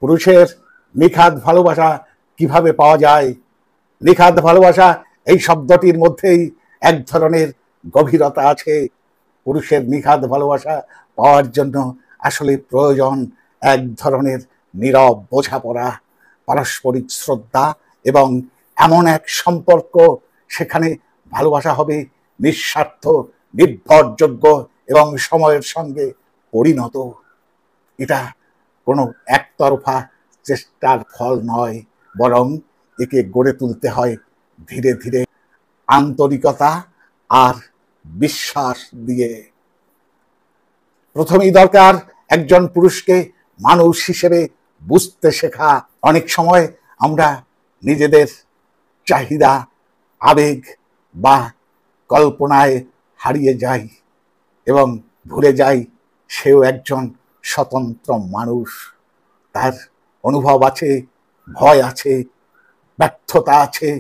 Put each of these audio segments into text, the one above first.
পুরুষের নিখাদ ভালোবাসা কিভাবে পাওয়া যায়? নিখাদ ভালোবাসা এই শব্দটির মধ্যেই এক ধরনের গভীরতা আছে। পুরুষের নিখাদ ভালোবাসা পাওয়ার জন্য আসলে প্রয়োজন এক ধরনের নীরব বোঝাপড়া, পারস্পরিক শ্রদ্ধা এবং এমন এক সম্পর্ক, সেখানে ভালোবাসা হবে নিঃস্বার্থ, নির্ভরযোগ্য এবং সময়ের সঙ্গে পরিণত। এটা কোনো একতরফা চেষ্টার ফল নয়, বরং একে গড়ে তুলতে হয় ধীরে ধীরে আন্তরিকতা আর বিশ্বাস দিয়ে। প্রথমেই দরকার একজন পুরুষকে মানুষ হিসেবে বুঝতে শেখা। অনেক সময় আমরা নিজেদের চাহিদা, আবেগ বা কল্পনায় হারিয়ে যাই এবং ভুলে যাই সেও একজন স্বতন্ত্র মানুষ। তার অনুভব আছে, ভয় আছে, ব্যর্থতা আছে,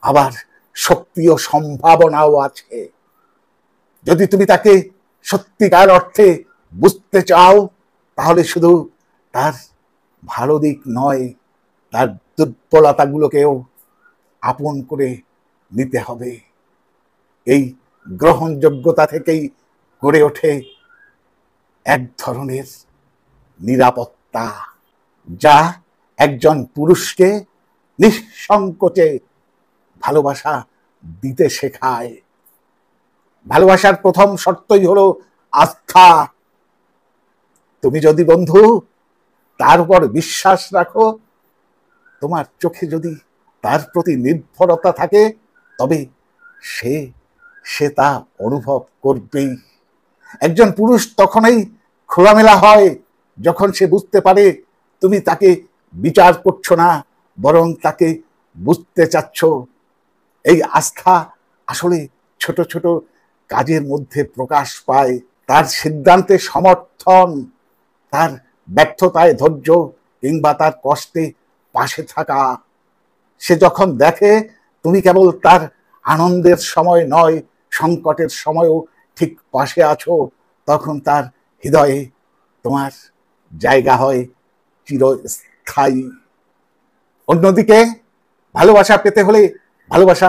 আবার শক্তি ও সম্ভাবনাও আছে। যদি তুমি তাকে সত্যিকার অর্থে বুঝতে চাও, তাহলে শুধু তার ভালো দিক নয়, তার দুর্বলতাগুলোকেও আপন করে নিতে হবে। এই গ্রহণযোগ্যতা থেকেই গড়ে ওঠে এক ধরনের নিরাপত্তা, যা একজন পুরুষকে নিঃসংকোচে ভালোবাসা দিতে শেখায়। ভালোবাসার প্রথম শর্তই হলো আস্থা। তুমি যদি বন্ধু তার উপর বিশ্বাস রাখো, তোমার চোখে যদি তার প্রতি নির্ভরতা থাকে, তবে সে তা অনুভব করবেই। একজন পুরুষ তখনই খোলামেলা হয় যখন সে বুঝতে পারে তুমি তাকে বিচার করছো না, বরং তাকে বুঝতে চাচ্ছ। এই আস্থা আসলে ছোট ছোট কাজের মধ্যে প্রকাশ পায়। তার সিদ্ধান্তে সমর্থন, তার ব্যর্থতায় ধৈর্য কিংবা তার কষ্টে পাশে থাকা। সে যখন দেখে তুমি কেবল তার আনন্দের সময় নয়, সংকটের সময়ও ঠিক পাশে আছো, তখন তার হৃদয়ে তোমার জায়গা হয় চিরস্থায়ী। অন্যদিকে ভালোবাসা পেতে হলে ভালোবাসা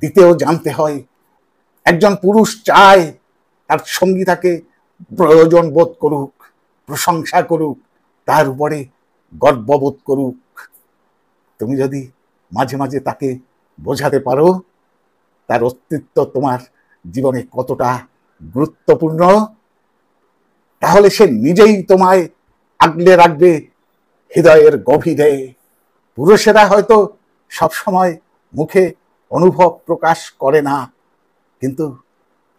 দিতেও জানতে হয়। একজন পুরুষ চায় তার সঙ্গী তাকে প্রয়োজন বোধ করুক, প্রশংসা করুক, তার উপরে গর্ববোধ করুক। তুমি যদি মাঝে মাঝে তাকে বোঝাতে পারো তার অস্তিত্ব তোমার জীবনে কতটা গুরুত্বপূর্ণ, তাহলে সে নিজেই তোমায় আগলে রাখবে হৃদয়ের গভীরে। পুরুষেরা হয়তো সবসময় মুখে অনুভব প্রকাশ করে না, কিন্তু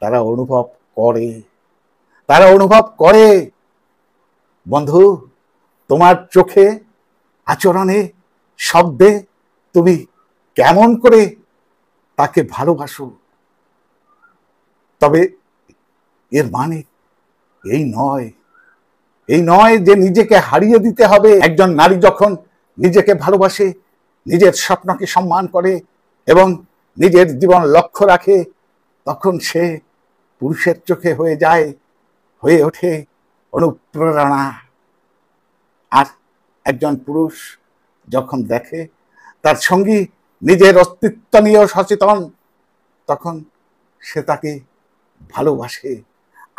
তারা অনুভব করে। বন্ধু, তোমার চোখে, আচরণে, শব্দে তুমি কেমন করে তাকে ভালোবাসো। তবে এর মানে এই নয় যে নিজেকে হারিয়ে দিতে হবে। একজন নারী যখন নিজেকে ভালোবাসে, নিজের স্বপ্নকে সম্মান করে এবং নিজের জীবন লক্ষ্য রাখে, তখন সে পুরুষের চোখে হয়ে ওঠে অনুপ্রেরণা। আর একজন পুরুষ যখন দেখে তার সঙ্গী নিজের অস্তিত্ব নিয়েও সচেতন, তখন সে তাকে ভালোবাসে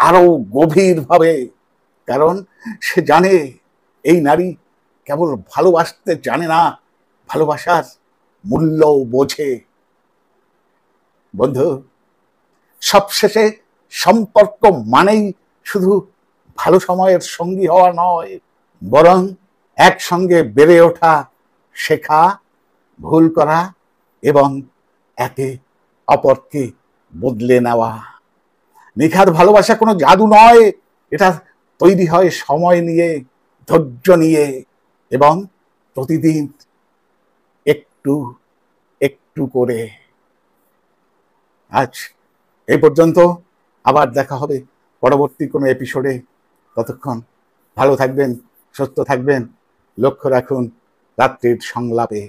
আরো গভীরভাবে। কারণ সে জানে এই নারী কেবল ভালোবাসতে জানে না, ভালোবাসার মূল্যও বোঝে। বন্ধু, সবশেষে সম্পর্ক মানেই শুধু ভালো সময়ের সঙ্গী হওয়া নয়, বরং একসঙ্গে বেড়ে ওঠা, শেখা, ভুল করা এবং একে অপরকে বদলে নেওয়া। নিখাদ ভালোবাসা কোনো জাদু নয়, এটা তৈরি হয় সময় নিয়ে, ধৈর্য নিয়ে এবং প্রতিদিন একটু একটু করে। আজ এই পর্যন্ত, আবার দেখা হবে পরবর্তী কোনো এপিসোডে। ততক্ষণ ভালো থাকবেন, সুস্থ থাকবেন, লক্ষ্য রাখুন রাত্রির সংলাপে।